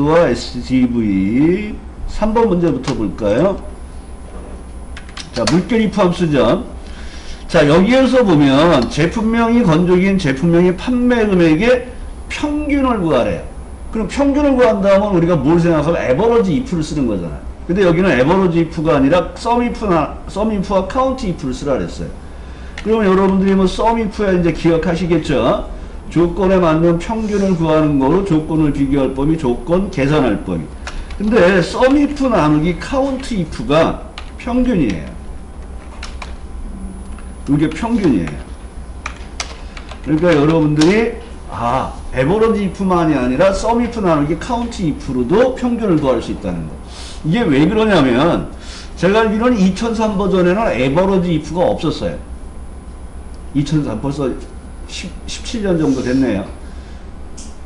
SV와 SGV. 3번 문제부터 볼까요? 자, 물결 if 함수죠. 자, 여기에서 보면 제품명이 건조기인 제품명의 판매 금액의 평균을 구하래요. 그럼 평균을 구한다면 우리가 뭘 생각하면 에버러지 if를 쓰는 거잖아요. 근데 여기는 에버러지 if가 아니라 sum if와 count if를 쓰라 그랬어요. 그러면 여러분들이 뭐 sum if야 이제 기억하시겠죠? 조건에 맞는 평균을 구하는 거로 조건을 비교할 범위, 조건 계산할 범위. 근데 sum if 나누기 count if가 평균이에요. 이게 평균이에요. 그러니까 여러분들이 에버러지 if만이 아니라 sum if 나누기 count if로도 평균을 구할 수 있다는 거. 이게 왜 그러냐면 제가 알기로는 2003 버전에는 에버러지 if가 없었어요. 2003 벌써 17년 정도 됐네요.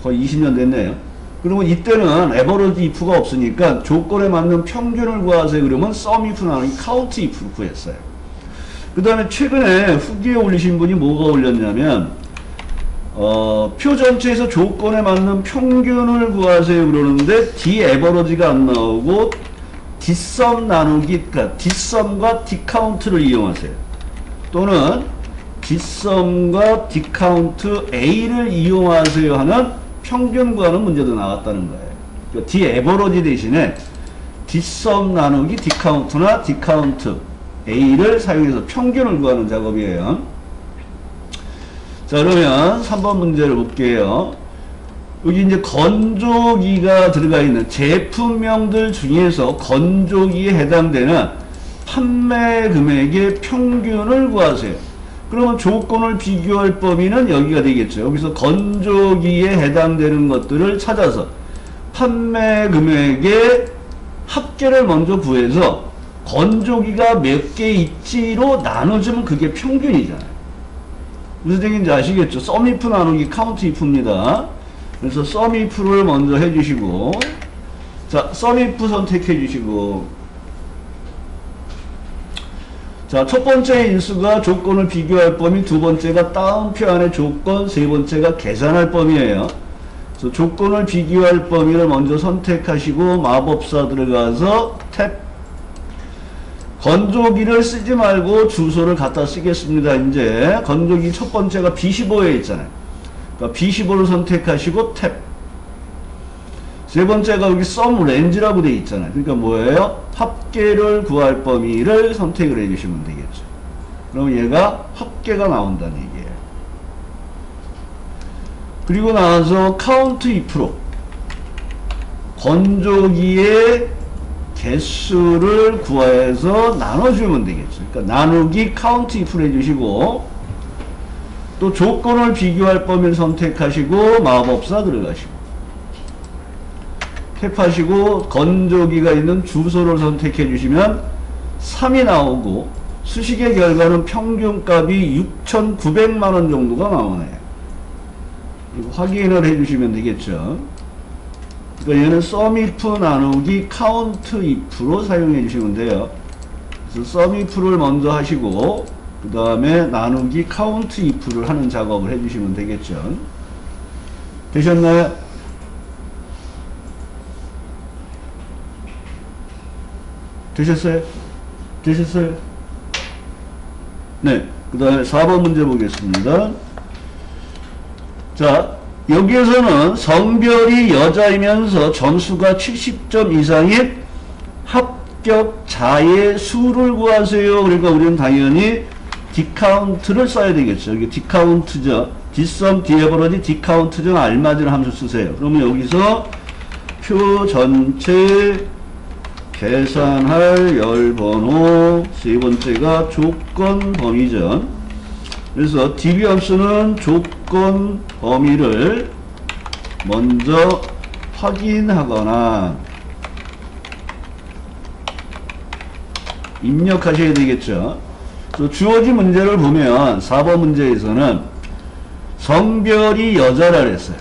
거의 20년 됐네요. 그러면 이때는 에버러지 if가 없으니까 조건에 맞는 평균을 구하세요. 그러면 sum if 나누기 count if로 구했어요. 그 다음에 최근에 후기에 올리신 분이 뭐가 올렸냐면 표 전체에서 조건에 맞는 평균을 구하세요 그러는데 디에버러지가 안 나오고 dsum 나누기, 그러니까 dsum과 dcount를 이용하세요. 또는 dsum과 dcount a를 이용하세요 하는 평균 구하는 문제도 나왔다는 거예요. 그러니까 디에버러지 대신에 dsum 나누기 dcount나 dcount a를 사용해서 평균을 구하는 작업이에요. 자, 그러면 3번 문제를 볼게요. 여기 이제 건조기가 들어가 있는 제품명들 중에서 건조기에 해당되는 판매 금액의 평균을 구하세요. 그러면 조건을 비교할 범위는 여기가 되겠죠. 여기서 건조기에 해당되는 것들을 찾아서 판매 금액의 합계를 먼저 구해서 건조기가 몇 개 있지로 나눠주면 그게 평균이잖아요. 무슨 얘기인지 아시겠죠? sum if 나누기 count if입니다. 그래서 sum if를 먼저 해주시고, 자, sum if 선택해 주시고, 자, 첫 번째 인수가 조건을 비교할 범위, 두 번째가 다운표 안에 조건, 세 번째가 계산할 범위예요. 그래서 조건을 비교할 범위를 먼저 선택하시고 마법사 들어가서 탭, 건조기를 쓰지 말고 주소를 갖다 쓰겠습니다. 이제 건조기 첫 번째가 B15에 있잖아요. 그러니까 B15를 선택하시고 탭. 세 번째가 여기 sum range라고 되어 있잖아요. 그러니까 뭐예요? 합계를 구할 범위를 선택을 해주시면 되겠죠. 그럼 얘가 합계가 나온다는 얘기예요. 그리고 나서 count if로 건조기의 개수를 구해서 나눠주면 되겠죠. 그러니까 나누기 count if를 해주시고 또 조건을 비교할 범위를 선택하시고 마법사 들어가시고 탭하시고 건조기가 있는 주소를 선택해 주시면 3이 나오고 수식의 결과는 평균값이 6,900만원 정도가 나오네요. 그리고 확인을 해 주시면 되겠죠. 그러니까 얘는 sum if 나누기 count if로 사용해 주시면 돼요. 그래서 sum if를 먼저 하시고 그 다음에 나누기 count if를 하는 작업을 해 주시면 되겠죠. 되셨나요? 되셨어요? 되셨어요? 네. 그 다음에 4번 문제 보겠습니다. 자, 여기에서는 성별이 여자이면서 점수가 70점 이상인 합격자의 수를 구하세요. 그러니까 우리는 당연히 dcount를 써야 되겠죠. 여기 dcount죠. dsum, daverage, dcount 중 알맞은 함수 쓰세요. 그러면 여기서 표 전체 계산할 열번호, 세 번째가 조건 범위죠. 그래서 db 함수는 조건 범위를 먼저 확인하거나 입력하셔야 되겠죠. 주어진 문제를 보면 4번 문제에서는 성별이 여자라 그랬어요.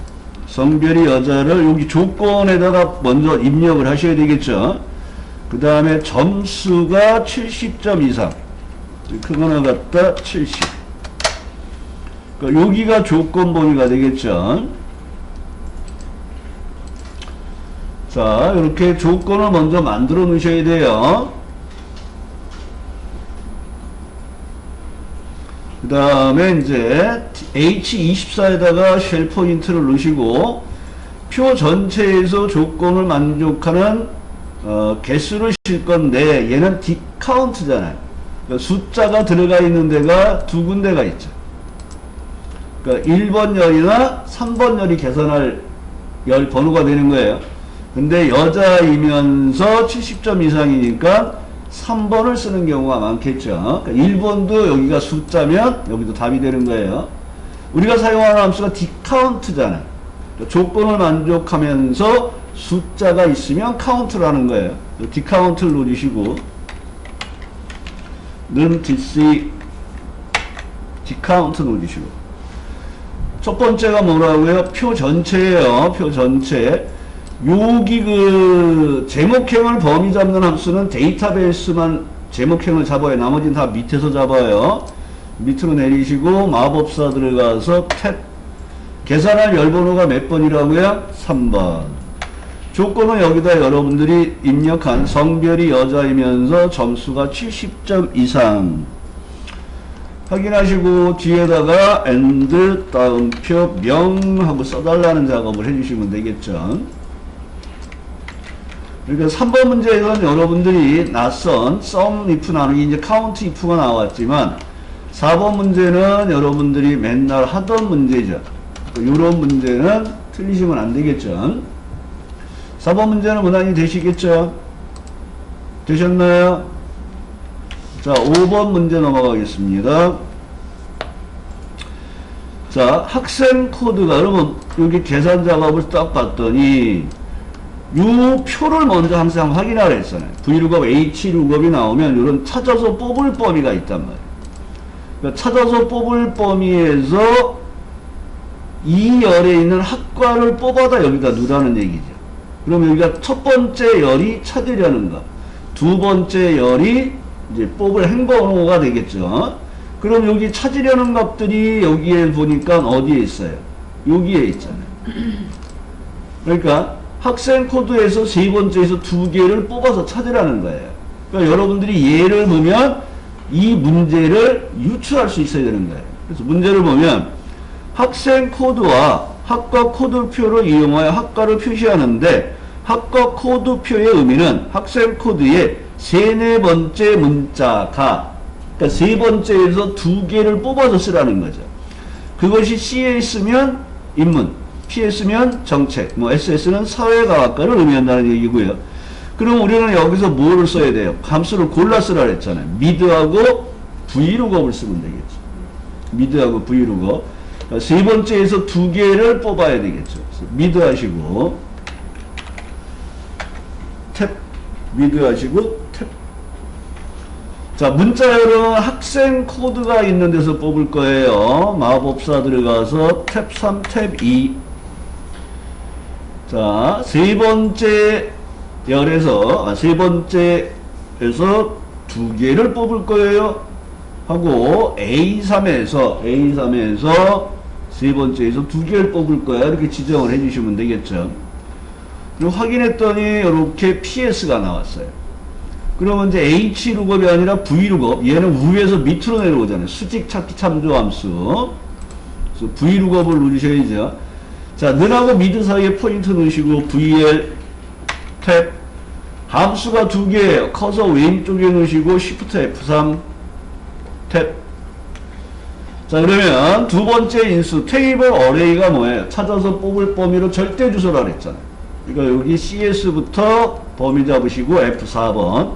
성별이 여자를 여기 조건에다가 먼저 입력을 하셔야 되겠죠. 그 다음에 점수가 70점 이상, 그거나 갖다 70. 그러니까 여기가 조건 범위가 되겠죠. 자, 이렇게 조건을 먼저 만들어 놓으셔야 돼요. 그 다음에 이제 H24에다가 쉘 포인트를 넣으시고 표 전체에서 조건을 만족하는 개수를 실 건데 얘는 디카운트잖아요. 그러니까 숫자가 들어가 있는 데가 두 군데가 있죠. 그러니까 1번 열이나 3번 열이 계산할 열 번호가 되는 거예요. 근데 여자이면서 70점 이상이니까 3번을 쓰는 경우가 많겠죠. 그러니까 1번도 여기가 숫자면 여기도 답이 되는 거예요. 우리가 사용하는 함수가 디카운트잖아요. 그러니까 조건을 만족하면서 숫자가 있으면 카운트라는 거예요. 디카운트를 누르시고 는 DC 디카운트 누르시고 첫 번째가 뭐라고요? 표 전체예요. 표 전체. 여기 그 제목행을 범위 잡는 함수는 데이터베이스만 제목행을 잡아요. 나머지는 다 밑에서 잡아요. 밑으로 내리시고 마법사 들어가서 탭 계산할 열번호가 몇 번이라고요? 3번. 조건은 여기다 여러분들이 입력한 성별이 여자이면서 점수가 70점 이상 확인하시고 뒤에다가 and 다음표 명하고 써달라는 작업을 해주시면 되겠죠. 그러니까 3번 문제에서는 여러분들이 낯선 sum if 나누기 이제 count if가 나왔지만 4번 문제는 여러분들이 맨날 하던 문제죠. 이런 문제는 틀리시면 안 되겠죠. 4번 문제는 무난히 되시겠죠? 되셨나요? 자, 5번 문제 넘어가겠습니다. 자, 학생 코드가, 여러분, 여기 계산 작업을 딱 봤더니, 요 표를 먼저 항상 확인하라 했잖아요. V룩업, H룩업이 나오면, 이런 찾아서 뽑을 범위가 있단 말이에요. 그러니까 찾아서 뽑을 범위에서 이 열에 있는 학과를 뽑아다 여기다 넣으라는 얘기죠. 그럼 여기가 첫 번째 열이 찾으려는 것, 두 번째 열이 이제 뽑을 행번호가 되겠죠. 그럼 여기 찾으려는 값들이 여기에 보니까 어디에 있어요? 여기에 있잖아요. 그러니까 학생 코드에서 세 번째에서 두 개를 뽑아서 찾으라는 거예요. 그러니까 여러분들이 예를 보면 이 문제를 유추할 수 있어야 되는 거예요. 그래서 문제를 보면 학생 코드와 학과 코드표를 이용하여 학과를 표시하는데 학과 코드표의 의미는 학생 코드의 세네 번째 문자가 그러니까 세 번째에서 두 개를 뽑아서 쓰라는 거죠. 그것이 C에 있으면 인문, P에 있으면 정책, 뭐 SS는 사회과학과를 의미한다는 얘기고요. 그럼 우리는 여기서 뭐를 써야 돼요? 함수를 골라 쓰라 그랬잖아요. 미드하고 V룩업을 쓰면 되겠죠. 미드하고 V룩업. 그러니까 세 번째에서 두 개를 뽑아야 되겠죠. 미드 하시고 탭, 미드 하시고 탭. 자, 문자열은 학생 코드가 있는 데서 뽑을 거예요. 마법사 들어가서 탭 3, 탭 2. 자, 세 번째 열에서, 세 번째에서 두 개를 뽑을 거예요. 하고, A3에서 세 번째에서 두 개를 뽑을 거야. 이렇게 지정을 해주시면 되겠죠. 그리고 확인했더니, 이렇게 PS가 나왔어요. 그러면 이제 H룩업이 아니라 V룩업. 얘는 위에서 밑으로 내려오잖아요. 수직 찾기 참조 함수. 그래서 V룩업을 누르셔야죠. 자, 는하고 미드 사이에 포인트 넣으시고 VL 탭. 함수가 두 개예요. 커서 왼쪽에 넣으시고 Shift F3 탭. 자, 그러면 두 번째 인수 테이블 어레이가 뭐예요? 찾아서 뽑을 범위로 절대 주소라 그랬잖아요. 그러니까 여기 CS부터 범위 잡으시고 F4번.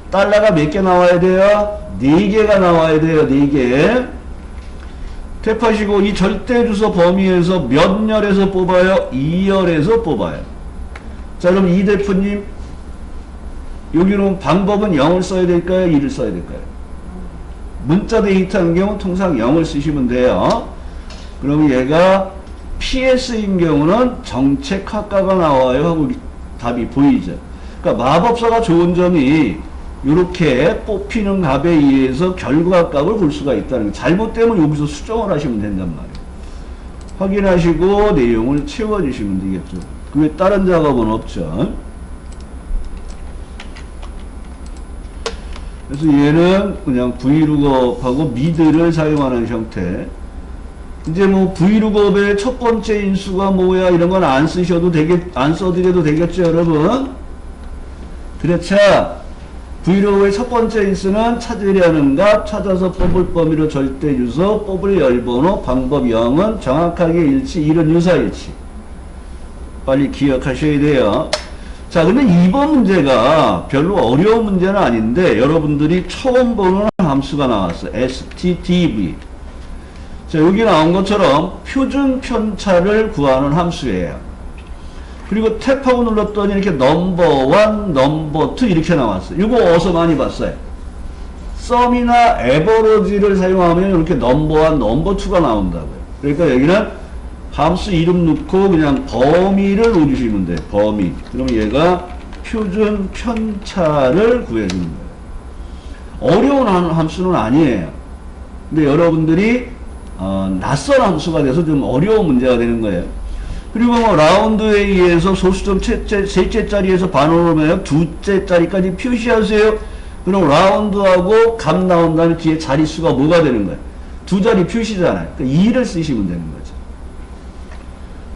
달러가 몇 개 나와야 돼요? 4개가 나와야 돼요. 4개. 탭하시고 이 절대 주소 범위에서 몇 열에서 뽑아요? 2열에서 뽑아요. 자, 그럼 이 대표님 여기는 방법은 0을 써야 될까요? 2를 써야 될까요? 문자 데이터인 경우는 통상 0을 쓰시면 돼요. 그럼 얘가 PS인 경우는 정책학과가 나와요 하고 답이 보이죠. 그러니까 마법사가 좋은 점이 이렇게 뽑히는 값에 의해서 결과값을 볼 수가 있다는 거. 잘못되면 여기서 수정을 하시면 된단 말이에요. 확인하시고 내용을 채워주시면 되겠죠. 그 외에 다른 작업은 없죠. 그래서 얘는 그냥 VLOOKUP하고 미드를 사용하는 형태. 이제 뭐 VLOOKUP의 첫 번째 인수가 뭐야 이런 건 안 쓰셔도 안 써드려도 되겠죠, 여러분? 그렇죠. VLOOKUP의 첫 번째 인수는 찾으려는 값, 찾아서 뽑을 범위로 절대 주소, 뽑을 열번호, 방법 0은 정확하게 일치, 1은 유사일치. 빨리 기억하셔야 돼요. 자, 근데 이번 문제가 별로 어려운 문제는 아닌데 여러분들이 처음 보는 함수가 나왔어요. stdv. 자, 여기 나온 것처럼 표준 편차를 구하는 함수예요. 그리고 탭하고 눌렀더니 이렇게 넘버1, 넘버2 이렇게 나왔어요. 이거 어디서 많이 봤어요? 썸이나 에버러지를 사용하면 이렇게 넘버1, 넘버2가 나온다고요. 그러니까 여기는 함수 이름 넣고 그냥 범위를 넣어주시면 돼요. 범위. 그럼 얘가 표준 편차를 구해주는 거예요. 어려운 함수는 아니에요. 근데 여러분들이 낯선 함수가 돼서 좀 어려운 문제가 되는 거예요. 그리고 뭐 라운드에 의해서 소수점 셋째 자리에서 반응을 두째 자리까지 표시하세요. 그럼 라운드하고 값 나온 다음에 뒤에 자릿수가 뭐가 되는 거예요? 두 자리 표시잖아요. 그러니까 2를 쓰시면 되는 거죠.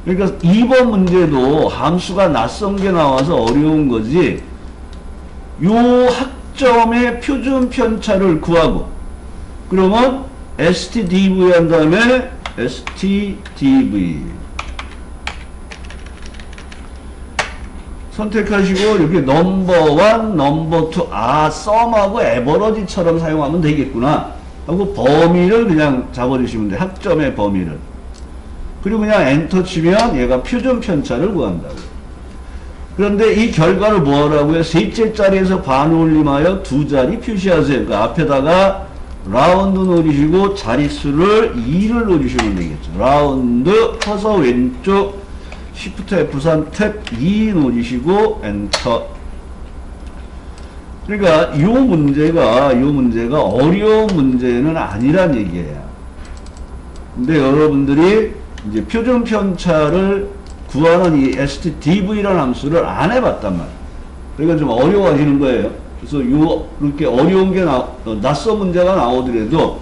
그러니까 2번 문제도 함수가 낯선 게 나와서 어려운 거지, 요 학점의 표준 편차를 구하고, 그러면 stdv 한 다음에 stdv 선택하시고 여기 넘버1, 넘버2, 썸하고 에버러지처럼 사용하면 되겠구나 하고 범위를 그냥 잡아주시면 돼요. 학점의 범위를. 그리고 그냥 엔터 치면 얘가 표준 편차를 구한다고. 그런데 이 결과를 뭐 하라고요? 셋째 자리에서 반올림하여 두 자리 표시하세요. 그 앞에다가 라운드 넣어주시고 자릿수를 2를 넣어주시면 되겠죠. 라운드 커서 왼쪽 Shift F3 탭 2 넣어주시고 엔터. 그러니까 요 문제가 어려운 문제는 아니란 얘기예요. 근데 여러분들이 이제 표준 편차를 구하는 이 stdv라는 함수를 안 해봤단 말이에요. 그러니까 좀 어려워지는 거예요. 그래서 이렇게 어려운 게 낯선 문제가 나오더라도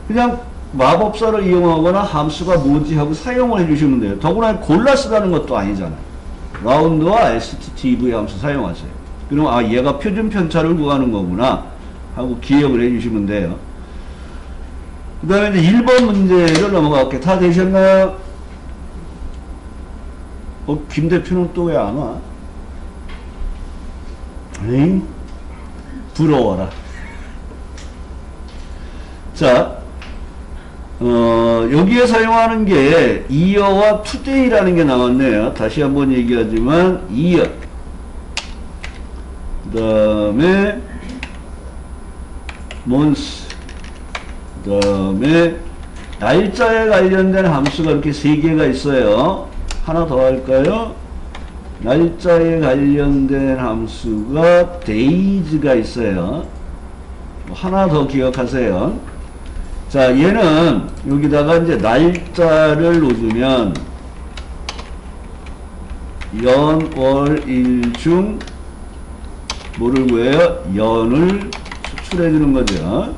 그냥 마법사를 이용하거나 함수가 뭐지 하고 사용을 해주시면 돼요. 더구나 골라 쓰라는 것도 아니잖아요. 라운드와 stdv 함수 사용하세요. 그럼 얘가 표준 편차를 구하는 거구나 하고 기억을 해주시면 돼요. 그 다음에 이제 1번 문제를 넘어갈게요. 다 되셨나요? 김 대표는 또 왜 안 와? 에잉? 부러워라. 자, 여기에 사용하는 게 year와 today라는 게 나왔네요. 다시 한번 얘기하지만 year, 그 다음에 month, 그 다음에 날짜에 관련된 함수가 이렇게 3개가 있어요. 하나 더 할까요? 날짜에 관련된 함수가 days가 있어요. 하나 더 기억하세요. 자, 얘는 여기다가 이제 날짜를 놓으면 연, 월, 일 중 뭐를 구해요? 연을 추출해 주는 거죠.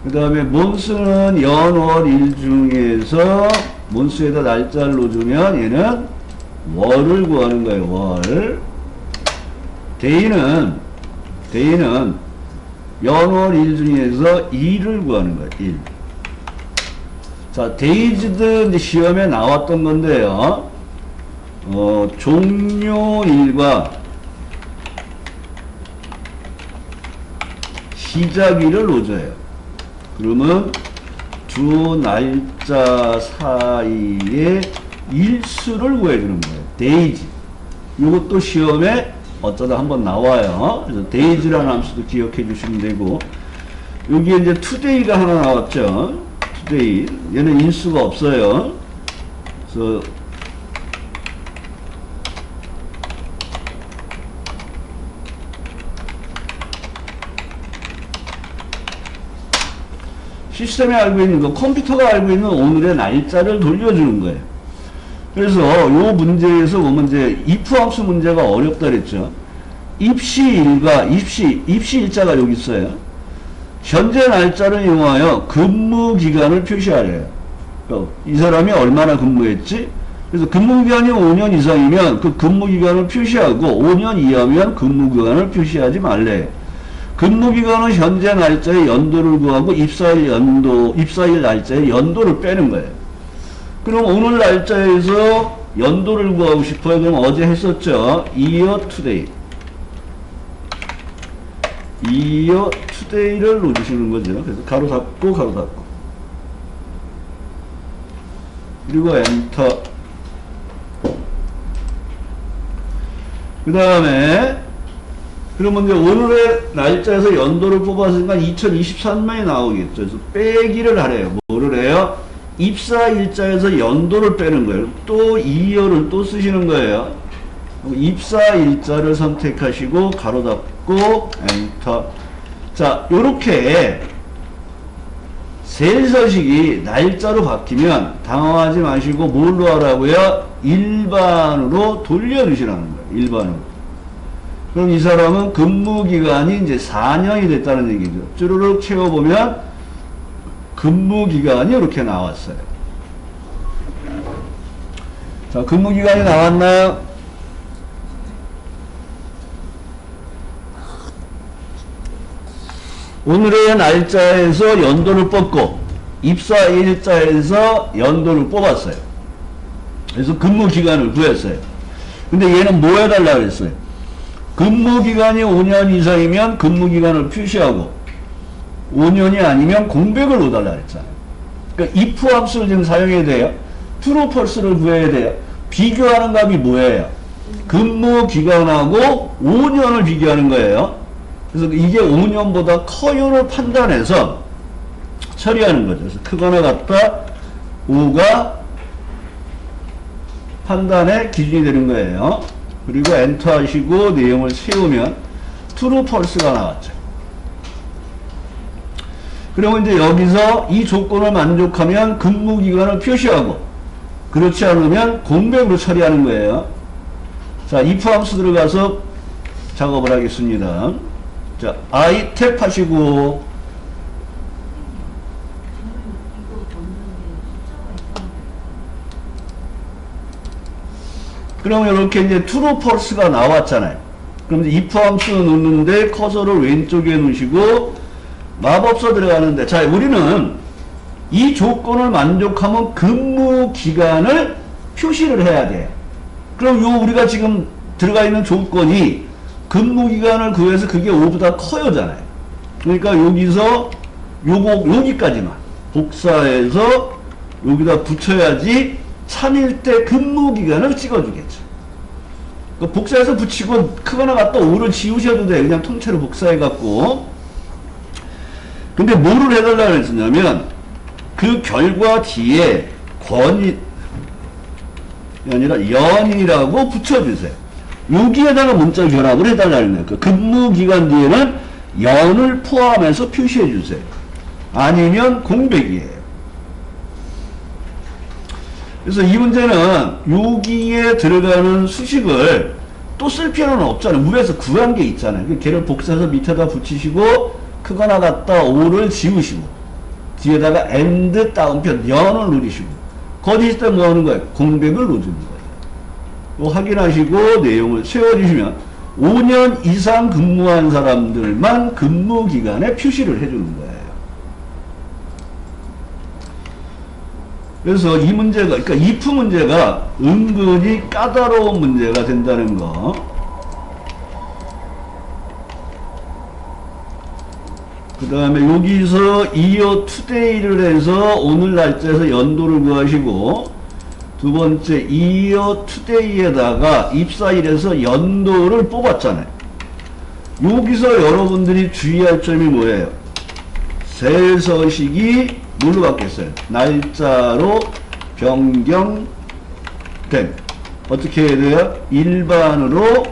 그 다음에 month는 연, 월, 일 중에서 month에다 날짜를 놓으면 얘는 월을 구하는 거예요. 월. day는 연, 월, 일 중에서 일을 구하는 거예요. 일. 자, days도 이제 시험에 나왔던 건데요. 종료일과 시작일을 놓줘요. 그러면 두 날짜 사이에 일수를 구해주는 거예요. days. 이것도 시험에 어쩌다 한번 나와요. 그래서 days라는 함수도 기억해 주시면 되고, 여기에 이제 today가 하나 나왔죠. today. 얘는 인수가 없어요. 그래서 시스템이 알고 있는 거, 컴퓨터가 알고 있는 오늘의 날짜를 돌려주는 거예요. 그래서 요 문제에서 보면 이제 if 함수 문제가 어렵다 그랬죠. 입시일과 입시일자가 여기 있어요. 현재 날짜를 이용하여 근무 기간을 표시하래요. 이 사람이 얼마나 근무했지? 그래서 근무 기간이 5년 이상이면 그 근무 기간을 표시하고 5년 이하면 근무 기간을 표시하지 말래요. 근무 기간은 현재 날짜의 연도를 구하고 입사일 날짜의 연도를 빼는 거예요. 그럼 오늘 날짜에서 연도를 구하고 싶어요. 그럼 어제 했었죠. year today. year today를 넣어주시는 거죠. 그래서 가로 닫고 가로 닫고 그리고 엔터. 그 다음에 그러면 이제 오늘의 날짜에서 연도를 뽑았으니까 2023년이 나오겠죠. 그래서 빼기를 하래요. 뭐를 해요? 입사 일자에서 연도를 빼는 거예요. 또 이어를 또 쓰시는 거예요. 입사 일자를 선택하시고 가로 닫고 엔터. 자, 요렇게 셀서식이 날짜로 바뀌면 당황하지 마시고 뭘로 하라고요? 일반으로 돌려주시라는 거예요. 일반으로. 그럼 이 사람은 근무기간이 이제 4년이 됐다는 얘기죠. 쭈루룩 채워보면 근무기간이 이렇게 나왔어요. 자, 근무기간이 나왔나요? 오늘의 날짜에서 연도를 뽑고 입사일자에서 연도를 뽑았어요. 그래서 근무기간을 구했어요. 근데 얘는 뭐 해달라고 했어요? 근무기간이 5년 이상이면 근무기간을 표시하고 5년이 아니면 공백을 넣어달라 했잖아요. 그러니까 if 함수를 지금 사용해야 돼요. true, false를 구해야 돼요. 비교하는 값이 뭐예요? 근무기간하고 5년을 비교하는 거예요. 그래서 이게 5년보다 커요를 판단해서 처리하는 거죠. 그래서 크거나 같다 5가 판단의 기준이 되는 거예요. 그리고 엔터 하시고 내용을 세우면 true, false가 나왔죠. 그러면 이제 여기서 이 조건을 만족하면 근무기간을 표시하고 그렇지 않으면 공백으로 처리하는 거예요. 자, if 함수 들어가서 작업을 하겠습니다. 자, I 탭 하시고 그러면 이렇게 이제 true, false가 나왔잖아요. 그럼 이제 if 함수 넣는데 커서를 왼쪽에 놓으시고 마법서 들어가는데, 자, 우리는 이 조건을 만족하면 근무 기간을 표시를 해야 돼요. 그럼 요 우리가 지금 들어가 있는 조건이 근무 기간을 구해서 그게 5보다 커요잖아요. 그러니까 여기서 여기까지만 복사해서 여기다 붙여야지 3일 때 근무 기간을 찍어주겠죠. 그 복사해서 붙이고 크거나 같다 5를 지우셔도 돼요. 그냥 통째로 복사해갖고. 근데 뭐를 해달라고 했었냐면 그 결과 뒤에 권이 아니라 연이라고 붙여주세요. 여기에다가 문자 결합을 해달라는 거예요. 그 근무기간 뒤에는 연을 포함해서 표시해주세요. 아니면 공백이에요. 그래서 이 문제는 여기에 들어가는 수식을 또 쓸 필요는 없잖아요. 위에서 구한 게 있잖아요. 걔를 복사해서 밑에다 붙이시고 크거나 같다 5를 지우시고 뒤에다가 and 다운표 연을 누르시고 거기 있을 때 뭐 하는 거예요? 공백을 넣어주는 거예요. 뭐 확인하시고 내용을 세워주시면 5년 이상 근무한 사람들만 근무기간에 표시를 해주는 거예요. 그래서 이 문제가, 그러니까 if 문제가 은근히 까다로운 문제가 된다는 거. 그 다음에 여기서 year today를 해서 오늘 날짜에서 연도를 구하시고 두 번째 year today에다가 입사일에서 연도를 뽑았잖아요. 여기서 여러분들이 주의할 점이 뭐예요? 셀서식이 뭘로 바뀌었어요? 날짜로 변경됨. 어떻게 해야 돼요? 일반으로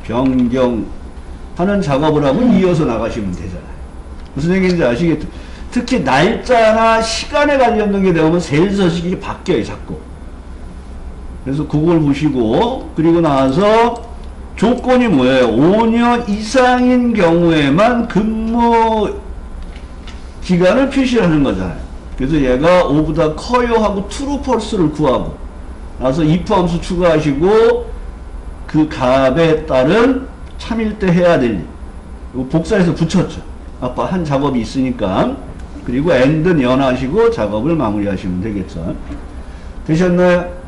변경하는 작업을 하고 이어서 나가시면 되잖아요. 무슨 얘기인지 아시겠죠? 특히 날짜나 시간에 관련된 게 되면 세일 서식이 바뀌어요, 자꾸. 그래서 그걸 보시고, 그리고 나서 조건이 뭐예요? 5년 이상인 경우에만 근무 기간을 표시하는 거잖아요. 그래서 얘가 5보다 커요 하고 true, false를 구하고, 나서 if 함수 추가하시고, 그 값에 따른 참일때 해야 될 일. 이거 복사해서 붙였죠. 아까 한 작업이 있으니까. 그리고 end는 연하시고 작업을 마무리하시면 되겠죠. 되셨나요?